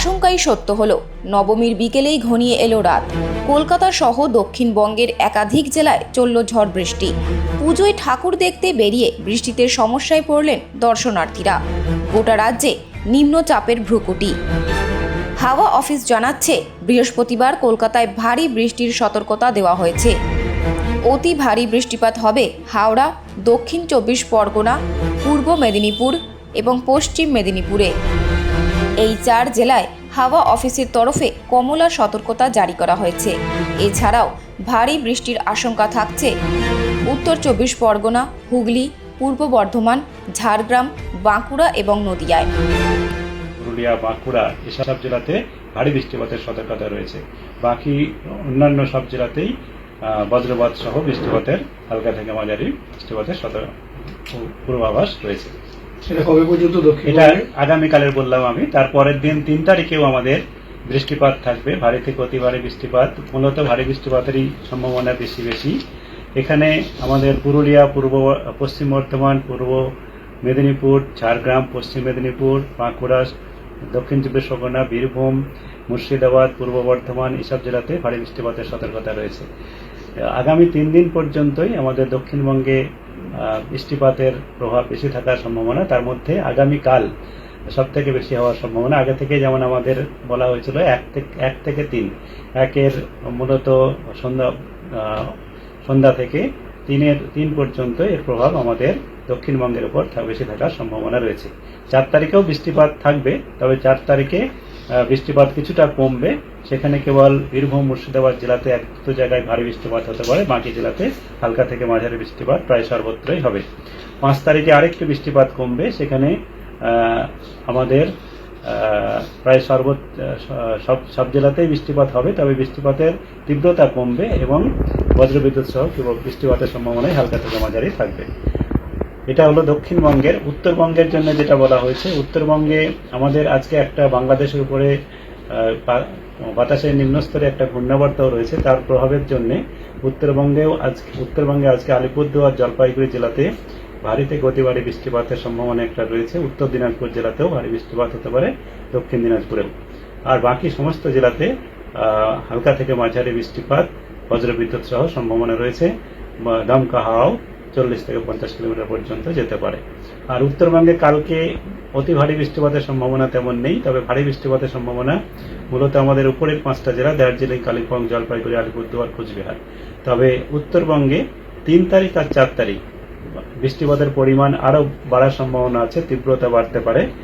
আশঙ্কাই সত্য হলো, নবমীর বিকেলেই ঘনিয়ে এলো রাত। কলকাতা সহ দক্ষিণবঙ্গের একাধিক জেলায় চলল ঝড় বৃষ্টি। পুজোয় ঠাকুর দেখতে বেরিয়ে বৃষ্টিতে সমস্যায় পড়লেন দর্শনার্থীরা। গোটা রাজ্যে নিম্নচাপের ভ্রুকুটি। হাওয়া অফিস জানাচ্ছে, বৃহস্পতিবার কলকাতায় ভারী বৃষ্টির সতর্কতা দেওয়া হয়েছে। অতি ভারী বৃষ্টিপাত হবে হাওড়া, দক্ষিণ 24 পরগনা, পূর্ব মেদিনীপুর এবং পশ্চিম মেদিনীপুরে। এই 4 জেলায় হাওয়া অফিসের তরফে কমলা সতর্কতা জারি করা হয়েছে। এছাড়াও ভারী বৃষ্টির আশঙ্কা থাকছে উত্তর 24 পরগনা, হুগলি, পূর্ব বর্ধমান, ঝাড়গ্রাম, বাঁকুড়া এবং নদিয়ায়। পুরুলিয়া, বাঁকুড়া এসব জেলাতে ভারী বৃষ্টিপাতের সতর্কতা রয়েছে। বাকি অন্যান্য সব জেলাতেই বজ্রপাত সহ বৃষ্টিপাতের হালকা থেকে মাঝারি বৃষ্টিপাতের পূর্বাভাস রয়েছে। সেটা কবে পর্যন্ত? এটা আগামীকালের বললাম আমি। তারপরের দিন 3 তারিখেও আমাদের বৃষ্টিপাত থাকবে, ভারী থেকে অতি ভারী বৃষ্টিপাত। মূলত ভারী বৃষ্টিপাতেরই সম্ভাবনা বেশি। এখানে আমাদের পুরুলিয়া, পশ্চিম বর্ধমান, পূর্ব মেদিনীপুর, ঝাড়গ্রাম, পশ্চিম মেদিনীপুর, বাঁকুড়া, দক্ষিণ 24 পরগনা, বীরভূম, মুর্শিদাবাদ, পূর্ব বর্ধমান এসব জেলাতে ভারী বৃষ্টিপাতের সতর্কতা রয়েছে। আগামী 3 দিন পর্যন্তই আমাদের দক্ষিণবঙ্গে বৃষ্টিপাতের প্রভাব বেশি থাকার সম্ভাবনা। তার মধ্যে আগামীকাল সব থেকে বেশি হওয়ার সম্ভাবনা। আগে থেকে যেমন আমাদের বলা হয়েছিল 1 থেকে 3, 1-এর মূলত সন্ধ্যা থেকে 3 পর্যন্ত এর প্রভাব আমাদের দক্ষিণবঙ্গের উপর বেশি থাকার সম্ভাবনা রয়েছে। 4 তারিখেও বৃষ্টিপাত থাকবে, তবে 4 তারিখে বৃষ্টিপাত কিছুটা কমবে। সেখানে কেবল বীরভূম, মুর্শিদাবাদ জেলাতে 1-2 জায়গায় ভারী বৃষ্টিপাত হতে পারে, বাকি জেলাতে হালকা থেকে মাঝারি বৃষ্টিপাত প্রায় সর্বত্রই হবে। 5 তারিখে আরেকটু বৃষ্টিপাত কমবে, সেখানে আমাদের প্রায় সব জেলাতেই বৃষ্টিপাত হবে, তবে বৃষ্টিপাতের তীব্রতা কমবে এবং বজ্রবিদ্যুৎ সহ বৃষ্টিপাতের সম্ভাবনাই হালকা থেকে মাঝারি থাকবে। এটা হলো দক্ষিণবঙ্গের। উত্তরবঙ্গের জন্য যেটা বলা হয়েছে, উত্তরবঙ্গে আমাদের আজকে একটা বাংলাদেশের উপরে বাতাসের নিম্নস্তরে একটা ঘূর্ণাবর্তও রয়েছে। তার প্রভাবের জন্য উত্তরবঙ্গে আজকে আলিপুরদুয়ার, জলপাইগুড়ি জেলাতে ভারী থেকে অতি ভারী বৃষ্টিপাতের সম্ভাবনা একটা রয়েছে। উত্তর দিনাজপুর জেলাতেও ভারী বৃষ্টিপাত হতে পারে, দক্ষিণ দিনাজপুরেও। আর বাকি সমস্ত জেলাতে হালকা থেকে মাঝারি বৃষ্টিপাত, বজ্রবিদ্যুৎ সহ সম্ভাবনা রয়েছে। দমকা হাওয়াও 40 থেকে 50 কিলোমিটার পর্যন্ত যেতে পারে। আর উত্তরবঙ্গে কালকে অতি ভারী বৃষ্টিপাতের সম্ভাবনা তেমন নেই, তবে ভারী বৃষ্টিপাতের সম্ভাবনা মূলত আমাদের উপরের 5টা জেলা, দার্জিলিং, কালিম্পং, জলপাইগুড়ি, আলিপুরদুয়ার, কোচবিহার। তবে উত্তরবঙ্গে 3 তারিখ আর 4 তারিখ বৃষ্টিপাতের পরিমাণ আরও বাড়ার সম্ভাবনা আছে, তীব্রতা বাড়তে পারে।